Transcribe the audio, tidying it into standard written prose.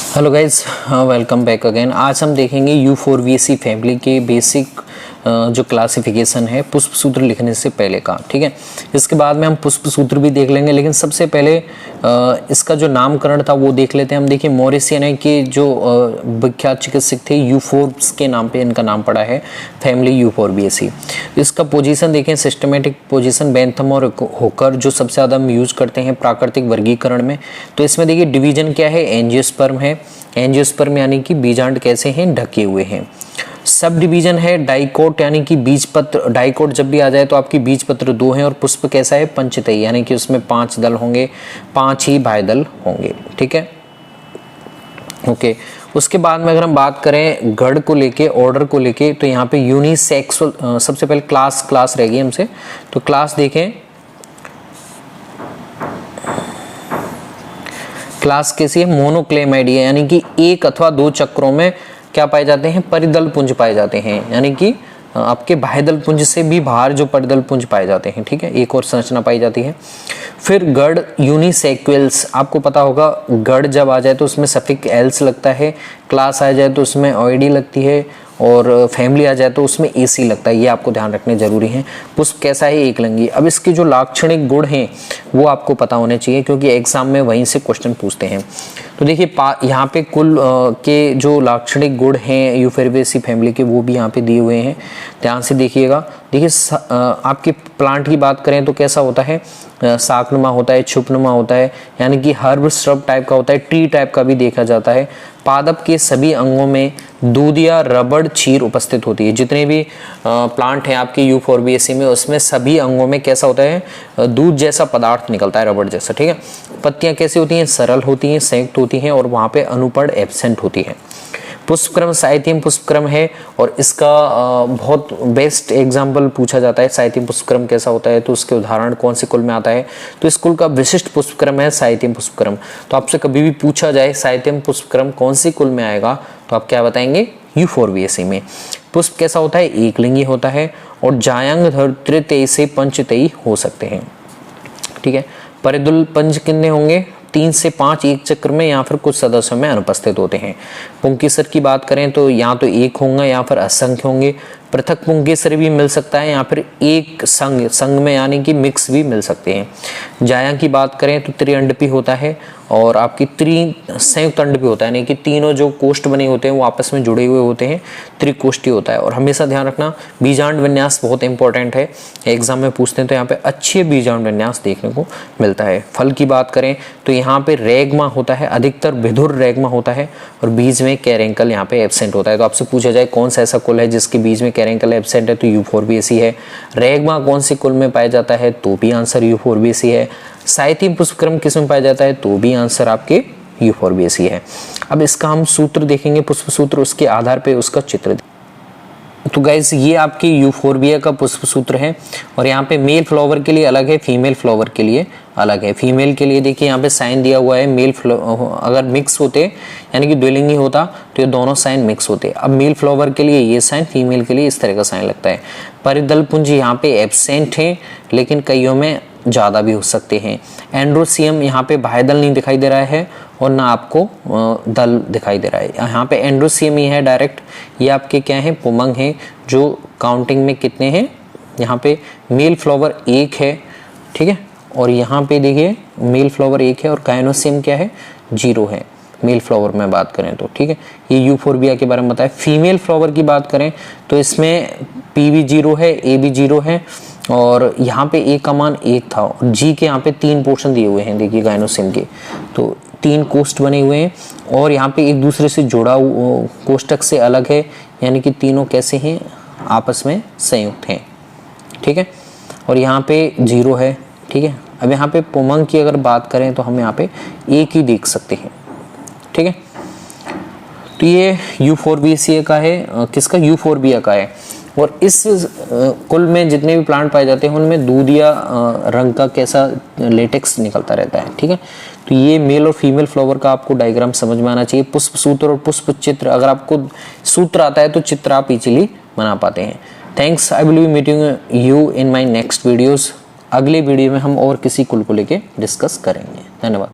Hello guys, welcome back again. आज हम देखेंगे यूफोरबिएसी फैमिली के बेसिक जो क्लासिफिकेशन है पुष्प सूत्र लिखने से पहले का। ठीक है, इसके बाद में हम पुष्प सूत्र भी देख लेंगे, लेकिन सबसे पहले इसका जो नामकरण था वो देख लेते हैं हम। देखिए, मॉरिसियन के जो विख्यात चिकित्सक थे, यूफोर्ब्स के नाम पे इनका नाम पड़ा है फैमिली यूफोरबिएसी। इसका पोजीशन देखें, सिस्टमेटिक पोजीशन बेंथम और होकर जो सबसे ज़्यादा हम यूज करते हैं प्राकृतिक वर्गीकरण में। तो इसमें देखिए डिवीजन क्या है, एंजियोस्पर्म है। एंजियोस्पर्म यानी कि बीजांड कैसे हैं, ढके हुए हैं। सब डिवीजन है डाइकोट यानी कि बीजपत्र। डाइकोट जब भी आ जाए तो आपकी बीजपत्र 2 हैं और पुष्प कैसा है, पंचतई यानी कि उसमें 5 दल होंगे, 5 ही बाह्य दल होंगे। ठीक है, ओके। उसके बाद में अगर हम बात करें गढ़ को लेके, ऑर्डर को लेके, तो यहाँ पे यूनिसेक्सुअल सबसे पहले क्लास रहेगी हमसे। तो क्लास देखें, क्लास कैसी है, मोनोक्लेमाइडिया यानी कि एक अथवा 2 चक्रों में क्या पाए जाते हैं, परिदल पुंज पाए जाते हैं, यानी कि आपके बाह्यदल पुंज से भी बाहर जो परिदल पुंज पाए जाते हैं। ठीक है, एक और संरचना पाई जाती है। फिर गढ़ यूनिसेक्वेल्स, आपको पता होगा गढ़ जब आ जाए तो उसमें सफिक्स एल्स लगता है, क्लास आ जाए तो उसमें ओईडी लगती है, और फैमिली आ जाए तो उसमें एसी लगता है। ये आपको ध्यान रखने जरूरी है। पुष्प कैसा है, एक लिंगी। अब इसके जो लाक्षणिक गुण हैं वो आपको पता होने चाहिए, क्योंकि एग्जाम में वहीं से क्वेश्चन पूछते हैं। तो देखिए यहाँ पे कुल के जो लाक्षणिक गुण हैं यूफोरबिएसी फैमिली के, वो भी यहाँ पे दिए हुए हैं, ध्यान से देखिएगा। देखिए आपके प्लांट की बात करें तो कैसा होता है, शाकनुमा होता है, छुपनुमा होता है, यानी कि हर्ब श्रब टाइप का होता है, ट्री टाइप का भी देखा जाता है। पादप के सभी अंगों में दूध या रबड़ चीर उपस्थित होती है। जितने भी प्लांट हैं आपके यूफोरबिएसी में, उसमें सभी अंगों में कैसा होता है, दूध जैसा पदार्थ निकलता है, रबड़ जैसा। ठीक है, पत्तियां कैसी होती हैं, सरल होती हैं, संयुक्त होती हैं, और वहां पे अनुपड़ एब्सेंट होती है। पुष्पक्रम साइथियम पुष्पक्रम है, और इसका बहुत बेस्ट एग्जाम्पल पूछा जाता है। साइथियम पुष्पक्रम कैसा होता है, तो उसके उदाहरण कौन से कुल में आता है, तो इस कुल का विशिष्ट पुष्पक्रम है साइथियम पुष्पक्रम। तो आपसे कभी भी पूछा जाए साइथियम पुष्पक्रम कौन सी कुल में आएगा, तो आप क्या बताएंगे, यूफोरबिएसी में। पुष्प कैसा होता है, एक लिंगी होता है, और जायंग तृतीय से पंचतई हो सकते हैं। ठीक है, परिदल पंच कितने होंगे, 3 से 5 एक चक्र में, या फिर कुछ सदस्यों में अनुपस्थित होते हैं। पुंकेसर की बात करें तो या तो एक होंगे या फिर असंख्य होंगे। पृथक पुंकेसर भी मिल सकता है, या फिर एक संग में यानी कि मिक्स भी मिल सकते हैं। जाया की बात करें तो त्रिअंडपी होता है, और आपकी संयुक्त अंडपी होता है, यानी कि तीनों जो कोष्ठ बने होते हैं वो आपस में जुड़े हुए होते हैं, त्रिकोष्ठी होता है। और हमेशा ध्यान रखना बीजांड विन्यास बहुत इंपॉर्टेंट है, एग्जाम में पूछते हैं तो यहाँ पे अच्छे बीजांड विन्यास देखने को मिलता है। फल की बात करें तो यहाँ पे रेगमा होता है, अधिकतर विधुर रेगमा होता है, और बीज में कैरेंकल यहाँ पे एब्सेंट होता है। तो आपसे पूछा जाए कौन सा ऐसा कुल है जिसके बीज में कैरेंकल एब्सेंट है, तो यूफोरबिएसी है। रेगमा कौन सी कुल में पाया जाता है, तो भी आंसर यूफोरबिएसी है। साइथियम पुष्पक्रम किस में पाया जाता है, तो भी आंसर आपके यूफोरबिएसी है। अब इसका हम सूत्र देखेंगे, पुष्प सूत्र, उसके आधार पे उसका चित्र। तो गाइस ये आपके यूफोरबिया का पुष्प सूत्र है, और यहाँ पे मेल फ्लावर के लिए अलग है, फीमेल फ्लावर के लिए अलग है। फीमेल के लिए देखिए यहाँ पे साइन दिया हुआ है, मेल अगर मिक्स होते यानी कि द्विलिंगी होता तो ये दोनों साइन मिक्स होते। अब मेल फ्लावर के लिए ये साइन, फीमेल के लिए इस तरह का साइन लगता है। परिदल पुंज यहाँ पे एब्सेंट है, लेकिन कईयों में ज़्यादा भी हो सकते हैं। एंड्रोसियम यहाँ पे बाह्यदल नहीं दिखाई दे रहा है, और ना आपको दल दिखाई दे रहा है। यहाँ पे एंड्रोसियम ही है डायरेक्ट। ये आपके क्या है, पुमंग है, जो काउंटिंग में कितने हैं, यहाँ पे मेल फ्लावर 1 है। ठीक है, और यहाँ पे देखिए मेल फ्लावर 1 है, और गायनोसियम क्या है, 0 है मेल फ्लावर में बात करें तो। ठीक है, ये यूफोरबिया के बारे में बताया। फीमेल फ्लावर की बात करें तो इसमें पी भी 0 है, ए भी 0 है, और यहाँ पे ए का मान 1 था, और जी के यहाँ पे 3 पोर्शन दिए हुए हैं। देखिए गायनोसियम के तो 3 कोष्ठ बने हुए हैं, और यहाँ पे एक दूसरे से जुड़ा कोष्ठक से अलग है, यानी कि तीनों कैसे हैं, आपस में संयुक्त हैं। ठीक है, और यहाँ पे 0 है। ठीक है, अब यहाँ पे पुमंग की अगर बात करें तो हम यहाँ पे एक ही देख सकते हैं। ठीक है, तो ये यूफोरबिएसी का है, किसका, यूफोरबिया का है। और इस कुल में जितने भी प्लांट पाए जाते हैं उनमें दूध या रंग का कैसा लेटेक्स निकलता रहता है। ठीक है, तो ये मेल और फीमेल फ्लावर का आपको डायग्राम समझ में आना चाहिए। पुष्प सूत्र और पुष्प चित्र, अगर आपको सूत्र आता है तो चित्र आप इजीली बना पाते हैं। Thanks, I will be meeting you in my next videos. अगले वीडियो में हम और किसी कुल को लेके डिस्कस करेंगे। धन्यवाद।